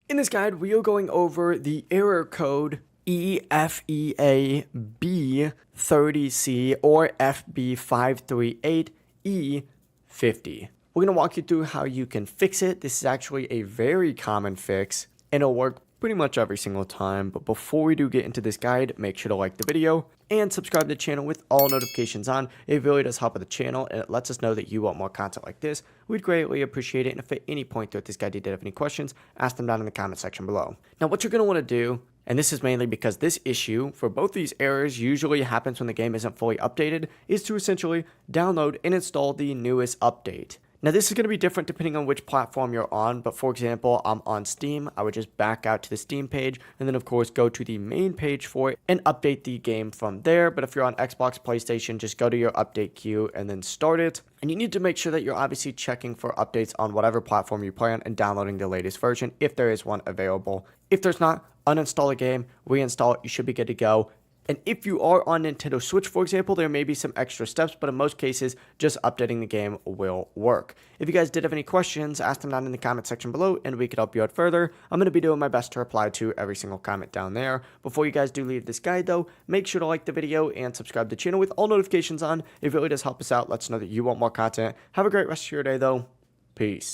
In this guide, we are going over the error code EFEAB30C or FB538E50. We're going to walk you through how you can fix it. This is actually a very common fix and it'll work pretty much every single time. But before we do get into this guide, make sure to like the video and subscribe to the channel with all notifications on. It really does help with the channel and it lets us know that you want more content like this. We'd greatly appreciate it. And if at any point throughout this guide you did have any questions, ask them down in the comment section below. Now what you're going to want to do, and this is mainly because this issue for both these errors usually happens when the game isn't fully updated, is to essentially download and install the newest update. Now this is going to be different depending on which platform you're on, but for example, I'm on Steam. I would just back out to the Steam page and then of course go to the main page for it and update the game from there. But if you're on Xbox, PlayStation, just go to your update queue and then start it. And you need to make sure that you're obviously checking for updates on whatever platform you play on and downloading the latest version if there is one available. If there's not, uninstall the game, reinstall it, you should be good to go. And if you are on Nintendo Switch, for example, there may be some extra steps, but in most cases, just updating the game will work. If you guys did have any questions, ask them down in the comment section below, and we could help you out further. I'm going to be doing my best to reply to every single comment down there. Before you guys do leave this guide, though, make sure to like the video and subscribe to the channel with all notifications on. It really does help us out. Let us know that you want more content. Have a great rest of your day, though. Peace.